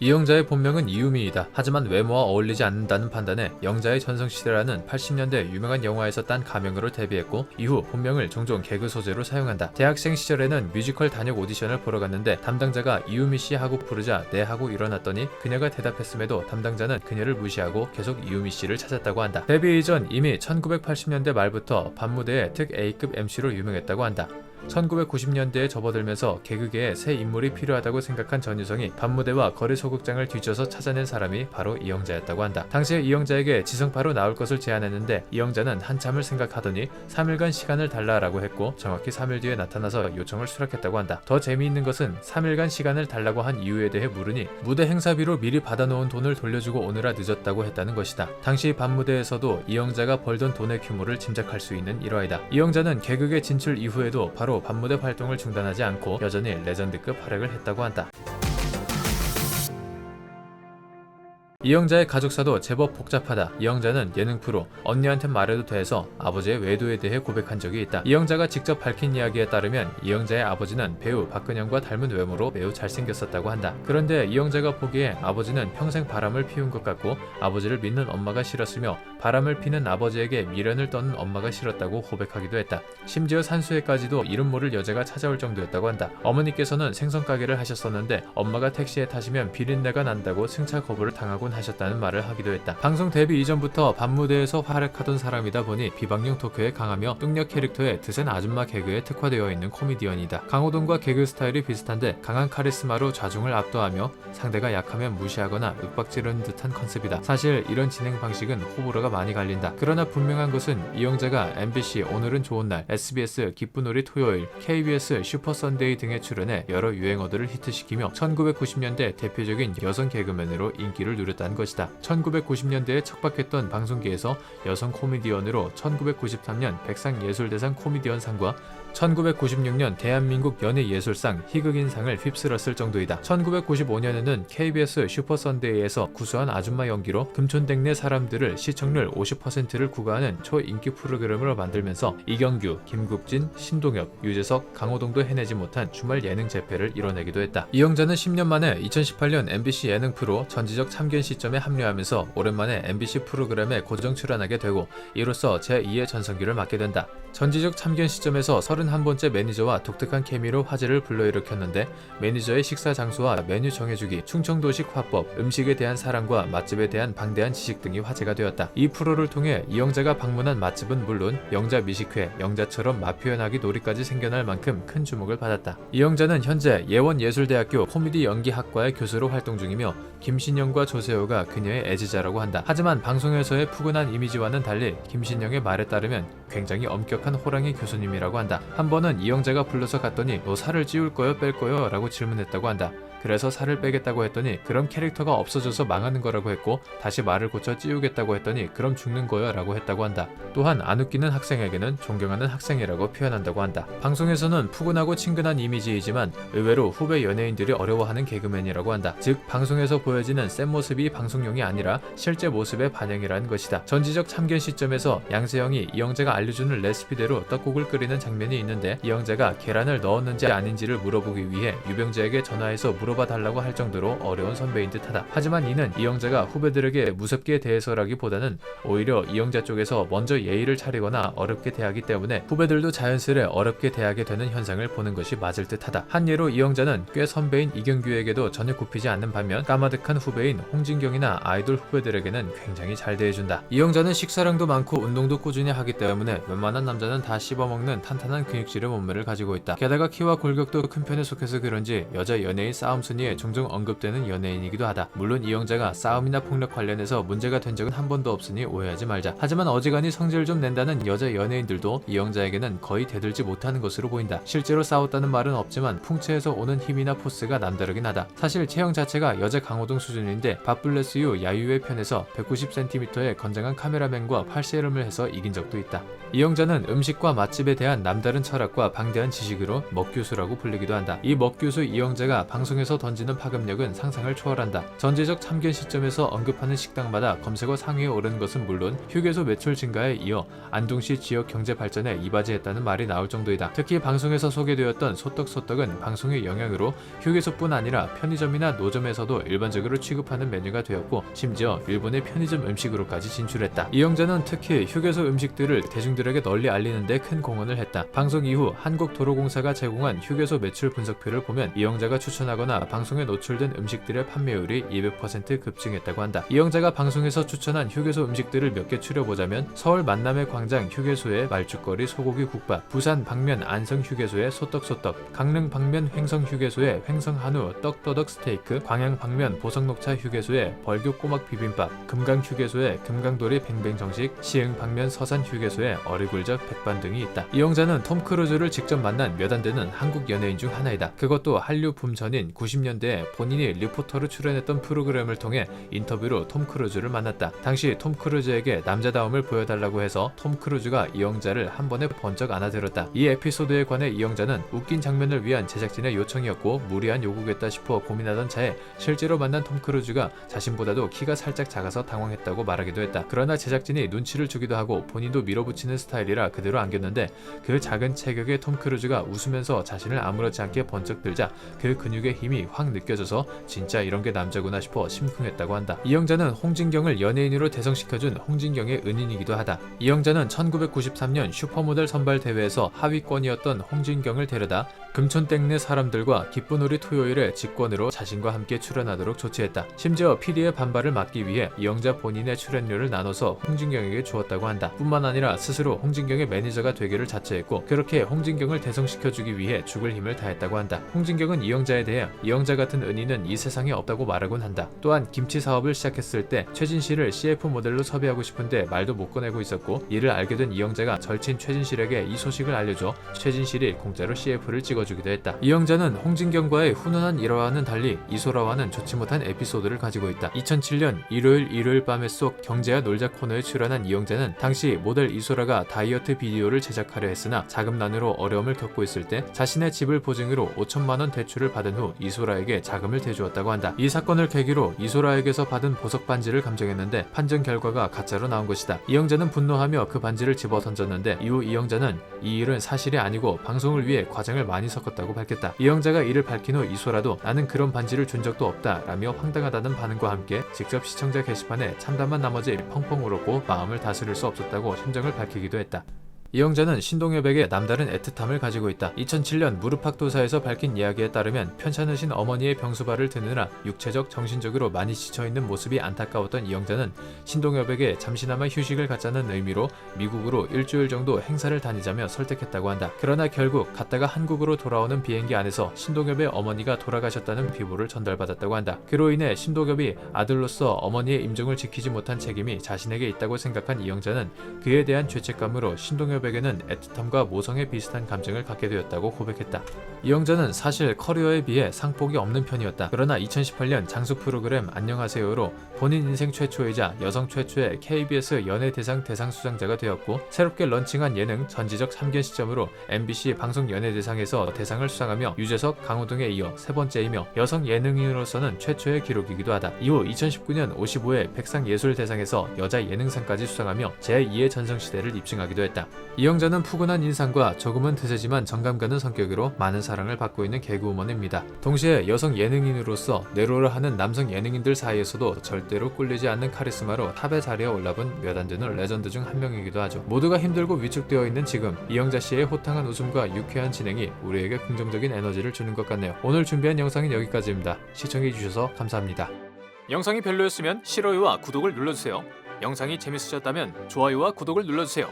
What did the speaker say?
이영자의 본명은 이유미이다. 하지만 외모와 어울리지 않는다는 판단에 영자의 전성시대라는 80년대 유명한 영화에서 딴 가명으로 데뷔했고 이후 본명을 종종 개그 소재로 사용한다. 대학생 시절에는 뮤지컬 단역 오디션을 보러 갔는데 담당자가 이유미씨 하고 부르자 네 하고 일어났더니 그녀가 대답했음에도 담당자는 그녀를 무시하고 계속 이유미씨를 찾았다고 한다. 데뷔 이전 이미 1980년대 말부터 밤무대의 특 A급 MC로 유명했다고 한다. 1990년대에 접어들면서 개그계에 새 인물이 필요하다고 생각한 전유성이 밤무대와 거리 소극장을 뒤져서 찾아낸 사람이 바로 이영자였다고 한다. 당시에 이영자에게 지성파로 나올 것을 제안했는데 이영자는 한참을 생각하더니 3일간 시간을 달라라고 했고 정확히 3일 뒤에 나타나서 요청을 수락했다고 한다. 더 재미있는 것은 3일간 시간을 달라고 한 이유에 대해 물으니 무대 행사비로 미리 받아놓은 돈을 돌려주고 오느라 늦었다고 했다는 것이다. 당시 밤무대에서도 이영자가 벌던 돈의 규모를 짐작할 수 있는 일화이다. 이영자는 개그계 진출 이후에도 바로 밤무대 활동을 중단하지 않고 여전히 레전드급 활약을 했다고 한다. 이영자의 가족사도 제법 복잡하다. 이영자는 예능 프로 언니한테 말해도 돼서 아버지의 외도에 대해 고백한 적이 있다. 이영자가 직접 밝힌 이야기에 따르면 이영자의 아버지는 배우 박근영과 닮은 외모로 매우 잘생겼었다고 한다. 그런데 이영자가 보기에 아버지는 평생 바람을 피운 것 같고 아버지를 믿는 엄마가 싫었으며 바람을 피는 아버지에게 미련을 떠는 엄마가 싫었다고 고백하기도 했다. 심지어 산수에까지도 이름 모를 여자가 찾아올 정도였다고 한다. 어머니께서는 생선 가게를 하셨었는데 엄마가 택시에 타시면 비린내가 난다고 승차 거부를 당하곤 하셨다는 말을 하기도 했다. 방송 데뷔 이전부터 밤무대에서 활약하던 사람이다 보니 비방용 토크에 강하며 뚱녀 캐릭터에 드센 아줌마 개그에 특화되어 있는 코미디언이다. 강호동과 개그 스타일이 비슷한데 강한 카리스마로 좌중을 압도하며 상대가 약하면 무시하거나 윽박지르는 듯한 컨셉이다. 사실 이런 진행 방식은 호불호가 많이 갈린다. 그러나 분명한 것은 이영자가 MBC 오늘은 좋은 날, SBS 기쁜 우리 토요일, KBS 슈퍼 선데이 등에 출연해 여러 유행어들을 히트시키며 1990년대 대표적인 여성 개그맨으로 인기를 누렸다는 것이다. 1990년대에 척박했던 방송계에서 여성 코미디언으로 1993년 백상예술대상 코미디언상과 1996년 대한민국 연예예술상 희극인상을 휩쓸었을 정도이다. 1995년에는 KBS 슈퍼 선데이에서 구수한 아줌마 연기로 금촌댁내 사람들을 시청률 50%를 구가하는 초인기 프로그램으로 만들면서 이경규, 김국진, 신동엽, 유재석, 강호동도 해내지 못한 주말 예능 재패를 이뤄내기도 했다. 이영자는 10년 만에 2018년 MBC 예능 프로 전지적 참견 시점에 합류하면서 오랜만에 MBC 프로그램에 고정 출연하게 되고 이로써 제2의 전성기를 맞게 된다. 전지적 참견 시점에서 31번째 매니저와 독특한 케미로 화제를 불러일으켰는데 매니저의 식사 장소와 메뉴 정해주기, 충청도식 화법, 음식에 대한 사랑과 맛집에 대한 방대한 지식 등이 화제가 되었다. 이 프로를 통해 이영자가 방문한 맛집은 물론 영자 미식회, 영자처럼 맛 표현하기 놀이까지 생겨날 만큼 큰 주목을 받았다. 이영자는 현재 예원예술대학교 코미디 연기학과의 교수로 활동 중이며 김신영과 조세호가 그녀의 애지자라고 한다. 하지만 방송에서의 푸근한 이미지와는 달리 김신영의 말에 따르면 굉장히 엄격한 호랑이 교수님이라고 한다. 한 번은 이영자가 불러서 갔더니 너 살을 찌울 거요 뺄 거요? 라고 질문했다고 한다. 그래서 살을 빼겠다고 했더니 그럼 캐릭터가 없어져서 망하는 거라고 했고 다시 말을 고쳐 찌우겠다고 했더니 그럼 죽는 거요 라고 했다고 한다. 또한 안 웃기는 학생에게는 존경하는 학생이라고 표현한다고 한다. 방송에서는 푸근하고 친근한 이미지이지만 의외로 후배 연예인들이 어려워하는 개그맨이라고 한다. 즉 방송에서 보여지는 센 모습이 방송용이 아니라 실제 모습의 반영이라는 것이다. 전지적 참견 시점에서 양세형이 이영자가 알려주는 레시피대로 떡국을 끓이는 장면이 있는데 이영자가 계란을 넣었는지 아닌지를 물어보기 위해 유병재에게 전화해서 물어봐달라고 할 정도로 어려운 선배인 듯하다. 하지만 이는 이영자가 후배들에게 무섭게 대해서라기보다는 오히려 이영자 쪽에서 먼저 예의를 차리거나 어렵게 대하기 때문에 후배들도 자연스레 어렵게 대하게 되는 현상을 보는 것이 맞을 듯하다. 한 예로 이영자는 꽤 선배인 이경규에게도 전혀 굽히지 않는 반면 까마득한 후배인 홍진경이나 아이돌 후배들에게는 굉장히 잘 대해준다. 이영자는 식사량도 많고 운동도 꾸준히 하기 때문에 웬만한 남자는 다 씹어먹는 탄탄한 근육질의 몸매를 가지고 있다. 게다가 키와 골격도 큰 편에 속해서 그런지 여자 연예인 싸움 순위에 종종 언급되는 연예인이기도 하다. 물론 이영자가 싸움이나 폭력 관련해서 문제가 된 적은 한 번도 없으니 오해하지 말자. 하지만 어지간히 성질 좀 낸다는 여자 연예인들도 이영자에게는 거의 대들지 못하는 것으로 보인다. 실제로 싸웠다는 말은 없지만 풍채에서 오는 힘이나 포스가 남다르긴 하다. 사실 체형 자체가 여자 강호동 수준인데 밥블레스유 야유회 편에서 190cm의 건장한 카메라맨과 팔씨름을 해서 이긴 적도 있다. 이영자는 음식과 맛집에 대한 남다른 철학과 방대한 지식으로 먹교수라고 불리기도 한다. 이 먹교수 이영자가 방송에서 던지는 파급력은 상상을 초월한다. 전제적 참견 시점에서 언급하는 식당마다 검색어 상위에 오르는 것은 물론 휴게소 매출 증가에 이어 안동시 지역 경제 발전에 이바지했다는 말이 나올 정도이다. 특히 방송에서 소개되었던 소떡소떡은 방송의 영향으로 휴게소뿐 아니라 편의점이나 노점에서도 일반적으로 취급하는 메뉴가 되었고 심지어 일본의 편의점 음식으로까지 진출했다. 이영자는 특히 휴게소 음식들을 대중들에게 널리 알리는 데 큰 공헌을 했다. 방송 이후 한국도로공사가 제공한 휴게소 매출 분석표를 보면 이영자가 추천하거나 방송에 노출된 음식들의 판매율이 200% 급증했다고 한다. 이영자가 방송에서 추천한 휴게소 음식들을 몇 개 추려보자면 서울 만남의 광장 휴게소의 말죽거리 소고기 국밥, 부산 방면 안성 휴게소의 소떡소떡, 강릉 방면 횡성 휴게소의 횡성 한우 떡더덕 스테이크, 광양 방면 보성녹차 휴게소의 벌교 꼬막 비빔밥, 금강 휴게소의 금강도리 뱅뱅 정식, 시흥 방면 서산 휴게소의 어리굴젓 백반 등이 있다. 이영자는 톰 크루즈를 직접 만난 몇 안 되는 한국 연예인 중 하나이다. 그것도 한류 붐 전인 90년대에 본인이 리포터로 출연했던 프로그램을 통해 인터뷰로 톰 크루즈를 만났다. 당시 톰 크루즈에게 남자다움을 보여달라고 해서 톰 크루즈가 이영자를 한 번에 번쩍 안아들었다. 이 에피소드에 관해 이영자는 웃긴 장면을 위한 제작진의 요청이었고 무리한 요구겠다 싶어 고민하던 차에 실제로 만난 톰 크루즈가 자신보다도 키가 살짝 작아서 당황했다고 말하기도 했다. 그러나 제작진이 눈치를 주기도 하고 본인도 밀어붙이는 스타일이라 그대로 안겼는데 그 작은 체격의 톰 크루즈가 웃으면서 자신을 아무렇지 않게 번쩍 들자 그 근육의 힘이 확 느껴져서 진짜 이런 게 남자구나 싶어 심쿵했다고 한다. 이영자는 홍진경을 연예인으로 대성시켜준 홍진경의 은인이기도 하다. 이영자는 1993년 슈퍼모델 선발 대회에서 하위권이었던 홍진경을 데려다 금촌땡네 사람들과 기쁜 우리 토요일에 직권으로 자신과 함께 출연하도록 조치했다. 심지어 PD의 반발을 막기 위해 이영자 본인의 출연료를 나눠서 홍진경에게 주었다고 한다. 뿐만 아니라 스스로 홍진경의 매니저가 되기를 자처했고 그렇게 홍진경을 대성시켜주기 위해 죽을 힘을 다했다고 한다. 홍진경은 이영자에 대해 이영자 같은 은인은 이 세상에 없다고 말하곤 한다. 또한 김치 사업을 시작했을 때 최진실을 CF 모델로 섭외하고 싶은데 말도 못 꺼내고 있었고 이를 알게 된 이영자가 절친 최진실에게 이 소식을 알려줘 최진실이 공짜로 CF를 찍어주기도 했다. 이영자는 홍진경과의 훈훈한 일화와는 달리 이소라와는 좋지 못한 에피소드를 가지고 있다. 2007년 일요일 밤의 속 경제와 놀자 코너에 출연한 이영자는 당시 모델 이소라가 다이어트 비디오를 제작하려 했으나 자금난으로 어려움을 겪고 있을 때 자신의 집을 보증으로 5천만 원 대출을 받은 후 이소라에게 자금을 대주었다고 한다. 이 사건을 계기로 이소라에게서 받은 보석 반지를 감정했는데 판정 결과가 가짜로 나온 것이다. 이영자는 분노하며 그 반지를 집어 던졌는데 이후 이영자는 이 일은 사실이 아니고 방송을 위해 과장을 많이 섞었다고 밝혔다. 이영자가 이를 밝힌 후 이소라도 나는 그런 반지를 준 적도 없다 라며 황당하다는 반응과 함께 직접 시청자 게시판에 참담한 나머지 펑펑 울었고 마음을 다스릴 수 없었다고 심정을 밝히기도 했다. 이영자는 신동엽에게 남다른 애틋함을 가지고 있다. 2007년 무릎팍도사에서 밝힌 이야기에 따르면 편찮으신 어머니의 병수발을 드느라 육체적, 정신적으로 많이 지쳐있는 모습이 안타까웠던 이영자는 신동엽에게 잠시나마 휴식을 갖자는 의미로 미국으로 일주일 정도 행사를 다니자며 설득했다고 한다. 그러나 결국 갔다가 한국으로 돌아오는 비행기 안에서 신동엽의 어머니가 돌아가셨다는 비보를 전달받았다고 한다. 그로 인해 신동엽이 아들로서 어머니의 임종을 지키지 못한 책임이 자신에게 있다고 생각한 이영자는 그에 대한 죄책감으로 신동엽에게는 애틋함과 모성에 비슷한 감정을 갖게 되었다고 고백했다. 이영자는 사실 커리어에 비해 상복이 없는 편이었다. 그러나 2018년 장수 프로그램 안녕하세요로 본인 인생 최초이자 여성 최초의 KBS 연예대상 수상자가 되었고 새롭게 런칭한 예능 전지적 3견 시점으로 MBC 방송연예대상에서 대상을 수상하며 유재석, 강호동에 이어 세 번째이며 여성 예능인으로서는 최초의 기록이기도 하다. 이후 2019년 55회 백상예술대상에서 여자 예능상까지 수상하며 제2의 전성시대를 입증하기도 했다. 이영자는 푸근한 인상과 조금은 드세지만 정감 가는 성격으로 많은 사랑을 받고 있는 개그우먼입니다. 동시에 여성 예능인으로서 내로를 하는 남성 예능인들 사이에서도 절대로 꿀리지 않는 카리스마로 탑의 자리에 올라본 몇 안 되는 레전드 중 한 명이기도 하죠. 모두가 힘들고 위축되어 있는 지금 이영자 씨의 호탕한 웃음과 유쾌한 진행이 우리에게 긍정적인 에너지를 주는 것 같네요. 오늘 준비한 영상은 여기까지입니다. 시청해주셔서 감사합니다. 영상이 별로였으면 싫어요와 구독을 눌러주세요. 영상이 재밌으셨다면 좋아요와 구독을 눌러주세요.